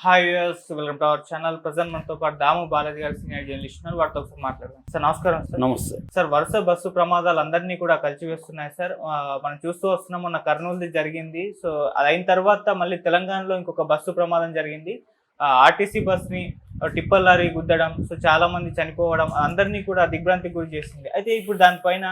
Hi viewers, welcome to our channel. Present మనతో పాటు దాము బాలాజీ గారు సీనియర్ జర్నలిస్ట్ ఉన్నారు. వారితో ఒకసారి మాట్లాడదాం. సార్ నమస్కారం. సార్ నమస్తే సార్, వరుస బస్సు ప్రమాదాలు అందరినీ కూడా కలిసివేస్తున్నాయి సార్. మనం చూస్తూ వస్తున్నాం, మొన్న కర్నూలుది జరిగింది. సో అది అయిన తర్వాత మళ్ళీ తెలంగాణలో ఇంకొక బస్సు ప్రమాదం జరిగింది. ఆర్టీసీ బస్ని టిప్పర్ లారీ గుద్దడం, సో చాలా మంది చనిపోవడం అందరినీ కూడా దిగ్భ్రాంతికి గురి చేసింది. అయితే ఇప్పుడు దానిపైన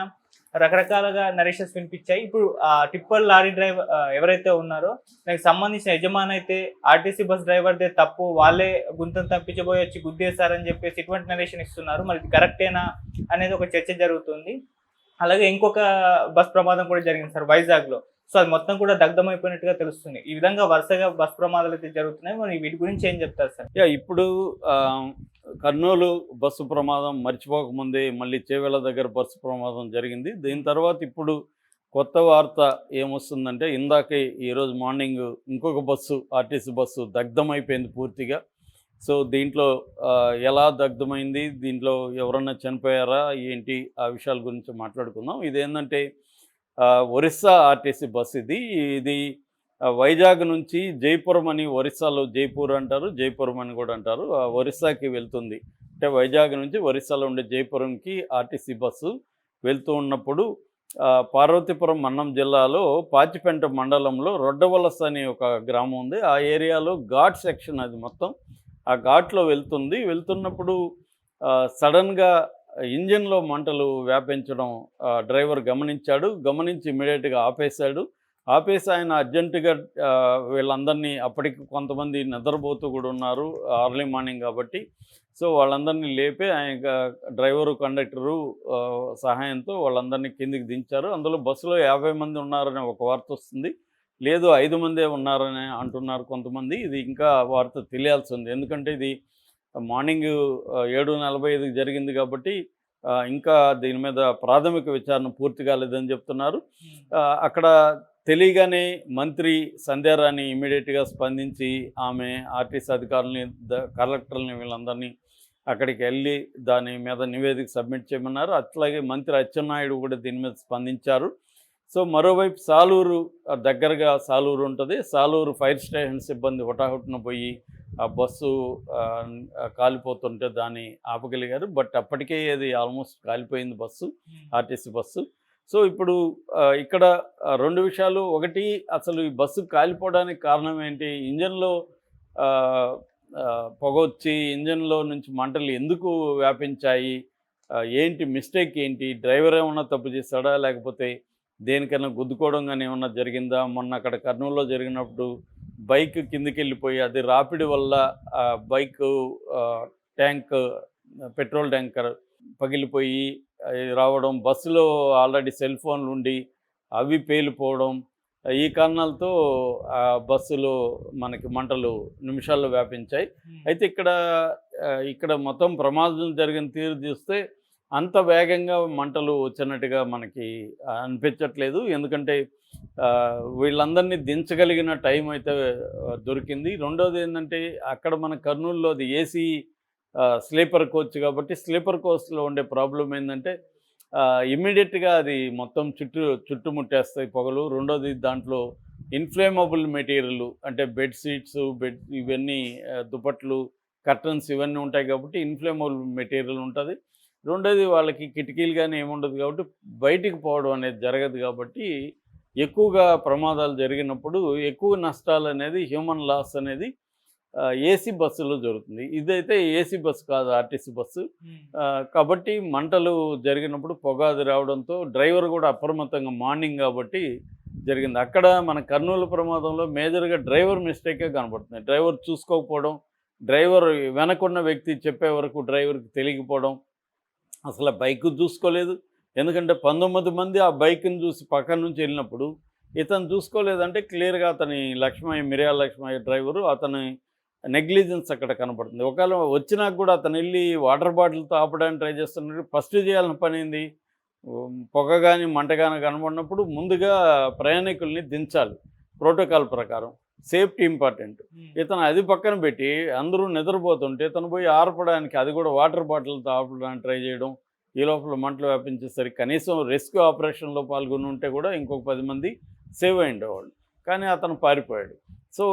రకరకాలుగా నరేషన్స్ వినిపించాయి. ఇప్పుడు టిప్పర్ లారీ డ్రైవర్ ఎవరైతే ఉన్నారో దానికి సంబంధించిన యజమాని అయితే ఆర్టీసీ బస్ డ్రైవర్దే తప్పు, వాళ్ళే గుంతను తప్పించబోయి వచ్చి గుద్దేశారని చెప్పేసి ఇటువంటి నరేషన్ ఇస్తున్నారు. మరి ఇది కరెక్టేనా అనేది ఒక చర్చ జరుగుతుంది. అలాగే ఇంకొక బస్ ప్రమాదం కూడా జరిగింది సార్ వైజాగ్లో. సో అది మొత్తం కూడా దగ్ధమైపోయినట్టుగా తెలుస్తుంది. ఈ విధంగా వరుసగా బస్ ప్రమాదాలు అయితే జరుగుతున్నాయి. మరి వీటి గురించి ఏం చెప్తారు సార్? ఇప్పుడు కర్నూలు బస్సు ప్రమాదం మర్చిపోకముందే మళ్ళీ చేవెళ్ళ దగ్గర బస్సు ప్రమాదం జరిగింది. దీని తర్వాత ఇప్పుడు కొత్త వార్త ఏమొస్తుందంటే, ఇందాకే ఈరోజు మార్నింగ్ ఇంకొక బస్సు ఆర్టీసీ బస్సు దగ్ధమైపోయింది పూర్తిగా. సో దీంట్లో ఎలా దగ్ధమైంది, దీంట్లో ఎవరన్నా చనిపోయారా ఏంటి, ఆ విషయాల గురించి మాట్లాడుకుందాం. ఇదేంటంటే ఒరిస్సా ఆర్టీసీ బస్ ఇది వైజాగ్ నుంచి జైపురం అని, ఒరిస్సాలో జైపూర్ అంటారు, జైపురం అని కూడా అంటారు, ఒరిస్సాకి వెళ్తుంది. అంటే వైజాగ్ నుంచి ఒరిస్సాలో ఉండే జైపురంకి ఆర్టీసీ బస్సు వెళ్తూ ఉన్నప్పుడు పార్వతీపురం మన్నం జిల్లాలో పాచిపెంట మండలంలో రొడ్డవలస అనే ఒక గ్రామం ఉంది. ఆ ఏరియాలో ఘాట్ సెక్షన్ అది మొత్తం. ఆ ఘాట్లో వెళ్తున్నప్పుడు సడన్గా ఇంజిన్లో మంటలు వ్యాపించడం డ్రైవర్ గమనించి ఇమ్మీడియట్గా ఆపేసి ఆయన అర్జెంటుగా వీళ్ళందరినీ, అప్పటికి కొంతమంది నిద్రపోతూ కూడా ఉన్నారు, అర్లీ మార్నింగ్ కాబట్టి, సో వాళ్ళందరినీ లేపి ఆయన డ్రైవరు కండక్టరు సహాయంతో వాళ్ళందరినీ కిందికి దించారు. అందులో బస్సులో 50 మంది ఉన్నారని ఒక వార్త వస్తుంది. లేదు 5 మందే ఉన్నారని అంటున్నారు కొంతమంది. ఇది ఇంకా వార్త తెలియాల్సి ఉంది. ఎందుకంటే ఇది మార్నింగ్ 7:45 జరిగింది కాబట్టి ఇంకా దీని మీద ప్రాథమిక విచారణ పూర్తి కాలేదని చెప్తున్నారు. అక్కడ తెలియగానే మంత్రి సంధ్యారాణి ఇమీడియట్గా స్పందించి ఆమె ఆర్టీసీ అధికారులని, కలెక్టర్ని, వీళ్ళందరినీ అక్కడికి వెళ్ళి దాని మీద నివేదిక సబ్మిట్ చేయమన్నారు. అట్లాగే మంత్రి అచ్చెన్నాయుడు కూడా దీని మీద స్పందించారు. సో మరోవైపు సాలూరు దగ్గరగా సాలూరు ఉంటుంది. సాలూరు ఫైర్ స్టేషన్ సిబ్బంది హుటాహుటిన పోయి ఆ బస్సు కాలిపోతుంటే దాన్ని ఆపగలిగారు. బట్ అప్పటికే అది ఆల్మోస్ట్ కాలిపోయింది బస్సు, ఆర్టీసీ బస్సు. సో ఇప్పుడు ఇక్కడ 2 విషయాలు. ఒకటి, అసలు ఈ బస్సు కాలిపోవడానికి కారణం ఏంటి, ఇంజన్లో పొగ వచ్చి ఇంజన్లో నుంచి మంటలు ఎందుకు వ్యాపించాయి, ఏంటి మిస్టేక్ ఏంటి, డ్రైవర్ ఏమన్నా తప్పు చేశాడా, లేకపోతే దేనికైనా గుద్దుకోవడం కానీ ఏమన్నా జరిగిందా? మొన్న అక్కడ కర్నూలులో జరిగినప్పుడు బైక్ కిందికి వెళ్ళిపోయి అది రాపిడి వల్ల బైకు పెట్రోల్ ట్యాంకర్ పగిలిపోయి రావడం, బస్సులో ఆల్రెడీ సెల్ ఫోన్లు ఉండి అవి పేలిపోవడం, ఈ కారణాలతో బస్సులో మనకి మంటలు నిమిషాల్లో వ్యాపించాయి. అయితే ఇక్కడ మొత్తం ప్రమాదం జరిగిన తీరు చూస్తే అంత వేగంగా మంటలు వచ్చినట్టుగా మనకి అనిపించట్లేదు. ఎందుకంటే వీళ్ళందరినీ దించగలిగిన టైం అయితే దొరికింది. రెండోది ఏంటంటే, అక్కడ మన కర్నూలులో అది ఏసీ స్లీపర్ కోచ్ కాబట్టి స్లీపర్ కోచ్లో ఉండే ప్రాబ్లం ఏంటంటే ఇమ్మీడియట్గా అది మొత్తం చుట్టుముట్టేస్తాయి పొగలు. రెండోది, దాంట్లో ఇన్ఫ్లేమబుల్ మెటీరియల్ అంటే బెడ్షీట్స్, ఇవన్నీ దుప్పట్లు, కర్టన్స్ ఇవన్నీ ఉంటాయి కాబట్టి ఇన్ఫ్లేమబుల్ మెటీరియల్ ఉంటుంది. రెండోది, వాళ్ళకి కిటికీలు కానీ ఏముండదు కాబట్టి బయటికి పోవడం అనేది జరగదు. కాబట్టి ఎక్కువగా ప్రమాదాలు జరిగినప్పుడు ఎక్కువ నష్టాలు అనేది, హ్యూమన్ లాస్ అనేది ఏసీ బస్సులో జరుగుతుంది. ఇదైతే ఏసీ బస్సు కాదు, ఆర్టీసీ బస్సు. కాబట్టి మంటలు జరిగినప్పుడు పొగ అది రావడంతో డ్రైవర్ కూడా అప్రమత్తంగా, మార్నింగ్ కాబట్టి జరిగింది. అక్కడ మన కర్నూలు ప్రమాదంలో మేజర్గా డ్రైవర్ మిస్టేకే కనబడుతుంది. డ్రైవర్ చూసుకోకపోవడం, డ్రైవర్ వెనకున్న వ్యక్తి చెప్పే వరకు డ్రైవర్కి తెలియకపోవడం, అసలు బైక్ చూసుకోలేదు. ఎందుకంటే 19 మంది ఆ బైక్ని చూసి పక్కన నుంచి వెళ్ళినప్పుడు ఇతను చూసుకోలేదంటే క్లియర్గా అతని మిర్యాల లక్ష్మయ్య డ్రైవరు, అతని నెగ్లిజెన్స్ అక్కడ కనపడుతుంది. ఒకవేళ వచ్చినాక కూడా అతను వెళ్ళి వాటర్ బాటిల్తో ఆపడానికి ట్రై చేస్తున్నట్టు ఫస్ట్ చేయాల్సిన పని ఏంది, పొగ కానీ మంట కానీ కనబడినప్పుడు ముందుగా ప్రయాణికుల్ని దించాలి ప్రోటోకాల్ ప్రకారం. Safety important. ఇతను అది పక్కన పెట్టి అందరూ నిద్రపోతుంటే ఇతను పోయి ఆర్పడానికి, అది కూడా వాటర్ బాటిల్తో ఆపడానికి ట్రై చేయడం, ఈ లోపల మంటలు వ్యాపించేసరికి కనీసం రెస్క్యూ ఆపరేషన్లో పాల్గొని ఉంటే కూడా ఇంకొక 10 మంది సేవ్ అయ్యేవాళ్ళు. కానీ అతను పారిపోయాడు. సో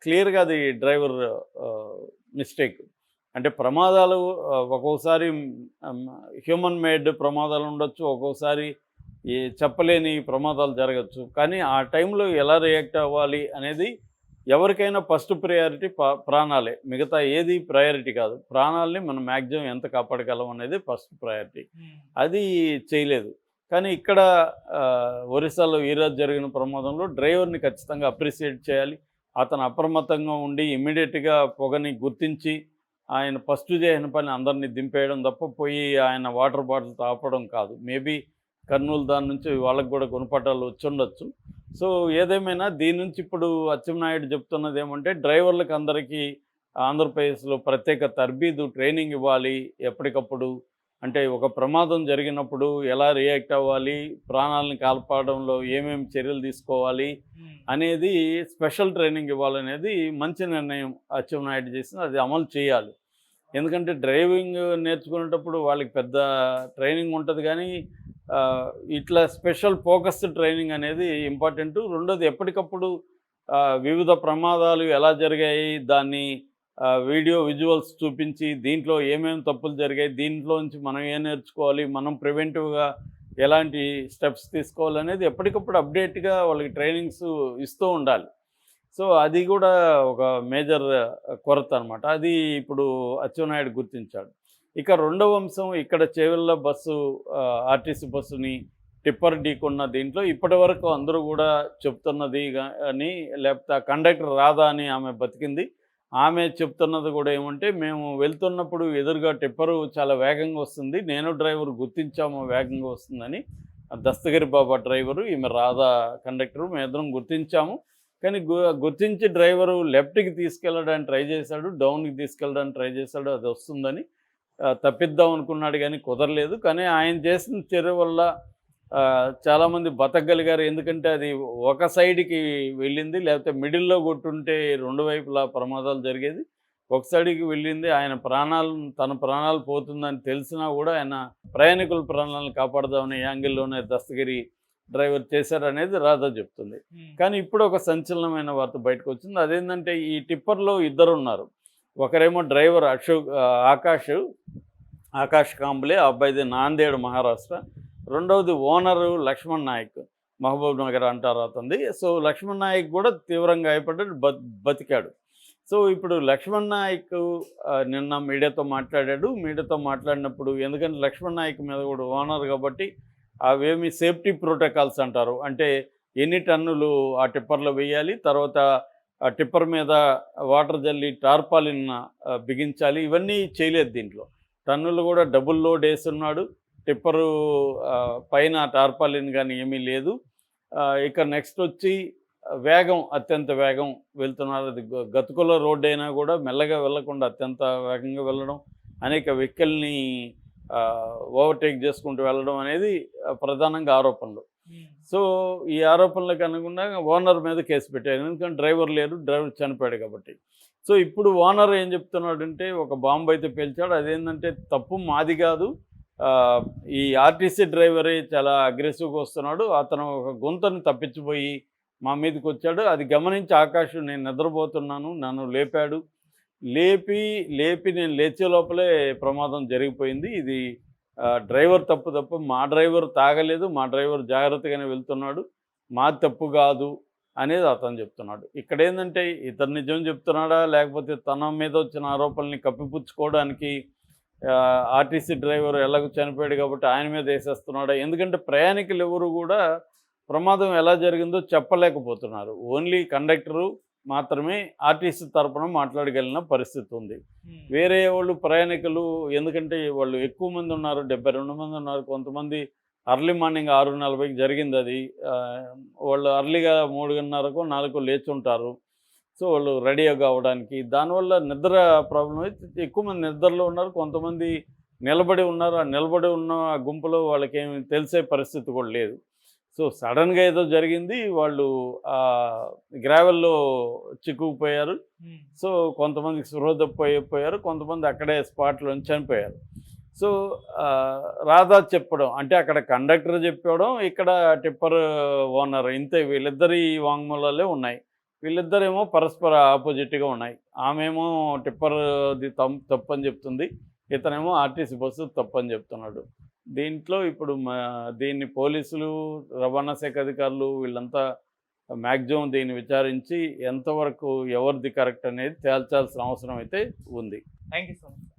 క్లియర్గా అది డ్రైవర్ మిస్టేక్. అంటే ప్రమాదాలు ఒక్కొక్కసారి హ్యూమన్ మేడ్ ప్రమాదాలు ఉండొచ్చు, ఒక్కొక్కసారి చెప్పలేని ప్రమాదాలు జరగచ్చు. కానీ ఆ టైంలో ఎలా రియాక్ట్ అవ్వాలి అనేది ఎవరికైనా ఫస్ట్ ప్రయారిటీ ప్రాణాలే. మిగతా ఏది ప్రయారిటీ కాదు. ప్రాణాలని మనం మ్యాక్సిమం ఎంత కాపాడగలం అనేది ఫస్ట్ ప్రయారిటీ. అది చేయలేదు. కానీ ఇక్కడ ఒరిస్సాలో ఈరోజు జరిగిన ప్రమాదంలో డ్రైవర్ని ఖచ్చితంగా అప్రిషియేట్ చేయాలి. అతను అప్రమత్తంగా ఉండి ఇమ్మీడియట్గా పొగని గుర్తించి ఆయన ఫస్ట్ చేసిన పని అందరినీ దింపేయడం తప్ప పోయి ఆయన వాటర్ బాటిల్తో ఆపడం కాదు. మేబీ కర్నూలు దాని నుంచి వాళ్ళకి కూడా గుణపాఠాలు వచ్చుండొచ్చు. సో ఏదేమైనా దీని నుంచి ఇప్పుడు అచ్చెన్నాయుడు చెప్తున్నది ఏమంటే డ్రైవర్లకు అందరికీ ఆంధ్రప్రదేశ్లో ప్రత్యేక తర్బీదు ట్రైనింగ్ ఇవ్వాలి ఎప్పటికప్పుడు. అంటే ఒక ప్రమాదం జరిగినప్పుడు ఎలా రియాక్ట్ అవ్వాలి, ప్రాణాలను కాపాడడంలో ఏమేమి చర్యలు తీసుకోవాలి అనేది స్పెషల్ ట్రైనింగ్ ఇవ్వాలనేది మంచి నిర్ణయం అచ్చెన్నాయుడు చేసింది. అది అమలు చేయాలి. ఎందుకంటే డ్రైవింగ్ నేర్చుకునేటప్పుడు వాళ్ళకి పెద్ద ట్రైనింగ్ ఉంటుంది, కానీ ఇట్లా స్పెషల్ ఫోకస్డ్ ట్రైనింగ్ అనేది ఇంపార్టెంట్. రెండోది ఎప్పటికప్పుడు వివిధ ప్రమాదాలు ఎలా జరిగాయి దాన్ని వీడియో విజువల్స్ చూపించి దీంట్లో ఏమేమి తప్పులు జరిగాయి, దీంట్లో నుంచి మనం ఏం నేర్చుకోవాలి, మనం ప్రివెంటివ్గా ఎలాంటి స్టెప్స్ తీసుకోవాలనేది ఎప్పటికప్పుడు అప్డేట్గా వాళ్ళకి ట్రైనింగ్స్ ఇస్తూ ఉండాలి. సో అది కూడా ఒక మేజర్ కొరత అనమాట. అది ఇప్పుడు అచ్చెన్నాయుడు గుర్తించాడు. ఇక రెండవ అంశం, ఇక్కడ చేవెళ్ళ బస్సు ఆర్టీసీ బస్సుని టిప్పర్ ఢీకొన్న దీంట్లో ఇప్పటి వరకు అందరూ కూడా చెప్తున్నది కానీ, లేకపోతే ఆ కండక్టర్ రాదా అని ఆమె బతికింది. ఆమె చెప్తున్నది కూడా ఏమంటే, మేము వెళ్తున్నప్పుడు ఎదురుగా టిప్పరు చాలా వేగంగా వస్తుంది, నేను డ్రైవర్ గుర్తించాము వేగంగా వస్తుందని. దస్తగిరి బాబా డ్రైవరు, ఈమె రాధా కండక్టరు, మేమిద్దరం గుర్తించాము. కానీ గుర్తించి డ్రైవరు లెఫ్ట్కి తీసుకెళ్ళడానికి ట్రై చేశాడు, డౌన్కి తీసుకెళ్ళడానికి ట్రై చేశాడు, అది వస్తుందని తప్పిద్దాం అనుకున్నాడు కానీ కుదరలేదు. కానీ ఆయన చేసిన చర్య వల్ల చాలామంది బతకగలిగారు. ఎందుకంటే అది ఒక సైడ్కి వెళ్ళింది, లేకపోతే మిడిల్లో కొట్టుంటే రెండు వైపులా ప్రమాదాలు జరిగేది. ఒక సైడ్కి వెళ్ళింది. ఆయన తన ప్రాణాలు పోతుందని తెలిసినా కూడా ఆయన ప్రయాణికుల ప్రాణాలను కాపాడదామనే యాంగిల్లోనే దస్తగిరి డ్రైవర్ చేశారనేది రాధా చెప్తుంది. కానీ ఇప్పుడు ఒక సంచలనమైన వార్త బయటకు వచ్చింది. అదేంటంటే ఈ టిప్పర్లో ఇద్దరు ఉన్నారు. ఒకరేమో డ్రైవర్ ఆకాష్ కాంబ్లే, ఆ అబ్బాయిది నాందేడ్ మహారాష్ట్ర. రెండవది ఓనరు లక్ష్మణ్ నాయక్, మహబూబ్ నగర్ అంటారు అతనిది. సో లక్ష్మణ్ నాయక్ కూడా తీవ్రంగా గాయపడ్డాడు, బతికాడు. సో ఇప్పుడు లక్ష్మణ్ నాయక్ నిన్న మీడియాతో మాట్లాడినప్పుడు, ఎందుకంటే లక్ష్మణ్ నాయక్ మీద కూడా ఓనర్ కాబట్టి అవేమి సేఫ్టీ ప్రోటోకాల్స్ అంటారు. అంటే ఎన్ని టన్నులు ఆ టిప్పర్లో వేయాలి, తర్వాత ఆ టిప్పర్ మీద వాటర్ జల్లి టార్పాలిన్ బిగించాలి, ఇవన్నీ చేయలేదు దీంట్లో. టన్నులు కూడా డబుల్ లోడ్ వేస్తున్నాడు. టిప్పరు పైన టార్పాలిన్ కానీ ఏమీ లేదు. ఇక నెక్స్ట్ వచ్చి వేగం, అత్యంత వేగం వెళ్తున్నారు. అది గతుకుల రోడ్డు అయినా కూడా మెల్లగా వెళ్లకుండా అత్యంత వేగంగా వెళ్ళడం, అనేక వెహికల్ని ఓవర్టేక్ చేసుకుంటూ వెళ్ళడం అనేది ప్రధానంగా ఆరోపణలు. సో ఈ ఆరోపణలకు అనుగుణంగా ఓనర్ మీద కేసు పెట్టారు. ఎందుకంటే డ్రైవర్ లేరు, డ్రైవర్ చనిపోయాడు కాబట్టి. సో ఇప్పుడు ఓనర్ ఏం చెప్తున్నాడంటే, ఒక బాంబు అయితే పేల్చాడు. అదేంటంటే తప్పు మాది కాదు, ఈ ఆర్టీసీ డ్రైవరే చాలా అగ్రెసివ్గా వస్తున్నాడు, అతను ఒక గుంతను తప్పించిపోయి మా మీదకి వచ్చాడు. అది గమనించి ఆకాష్, నేను నిద్రపోతున్నాను, నన్ను లేపాడు. లేపి నేను లేచే లోపలే ప్రమాదం జరిగిపోయింది. ఇది డ్రైవర్ తప్పు, మా డ్రైవర్ తాగలేదు, మా డ్రైవర్ జాగ్రత్తగానే వెళ్తున్నాడు, మాది తప్పు కాదు అనేది అతను చెప్తున్నాడు. ఇక్కడ ఏంటంటే ఇతను నిజం చెప్తున్నాడా, లేకపోతే తన మీద వచ్చిన ఆరోపణల్ని కప్పిపుచ్చుకోవడానికి ఆర్టీసీ డ్రైవర్ ఎలాగో చనిపోయాడు కాబట్టి ఆయన మీద వేసేస్తున్నాడా? ఎందుకంటే ప్రయాణికులు ఎవరు కూడా ప్రమాదం ఎలా జరిగిందో చెప్పలేకపోతున్నారు. ఓన్లీ కండక్టరు మాత్రమే ఆర్టీసీ తరపున మాట్లాడగలిగిన పరిస్థితి ఉంది. వేరే వాళ్ళు ప్రయాణికులు, ఎందుకంటే వాళ్ళు ఎక్కువ మంది ఉన్నారు, 72 మంది ఉన్నారు. కొంతమంది అర్లీ మార్నింగ్ 6:40కి జరిగింది అది. వాళ్ళు అర్లీగా 3:30కో 4కో లేచి ఉంటారు. సో వాళ్ళు రెడీ కావడానికి, దానివల్ల నిద్ర ప్రాబ్లం అయితే ఎక్కువ మంది నిద్రలో ఉన్నారు. కొంతమంది నిలబడి ఉన్నారు. ఆ నిలబడి ఉన్న గుంపులో వాళ్ళకేమి తెలిసే పరిస్థితి కూడా లేదు. సో సడన్గా ఏదో జరిగింది, వాళ్ళు గ్రావెల్లో చిక్కుకుపోయారు. సో కొంతమందికి స్పృహ తప్పిపోయారు, కొంతమంది అక్కడే స్పాట్లో చనిపోయారు. సో రాధా చెప్పడం, అంటే అక్కడ కండక్టర్ చెప్పడం, ఇక్కడ టిప్పర్ ఓనర్, ఇంతే, వీళ్ళిద్దరి వాంగ్మూలాలే ఉన్నాయి. వీళ్ళిద్దరేమో పరస్పర ఆపోజిట్గా ఉన్నాయి. ఆమెమో టిప్పర్ది తప్పని చెప్తుంది, ఇతనేమో ఆర్టీసీ బస్సు తప్పని చెప్తున్నాడు. దీంట్లో ఇప్పుడు దీన్ని పోలీసులు, రవాణా శాఖ అధికారులు వీళ్ళంతా మ్యాక్సిమం దీన్ని విచారించి ఎంతవరకు ఎవరిది కరెక్ట్ అనేది తేల్చాల్సిన అవసరం అయితే ఉంది. Thank you so much.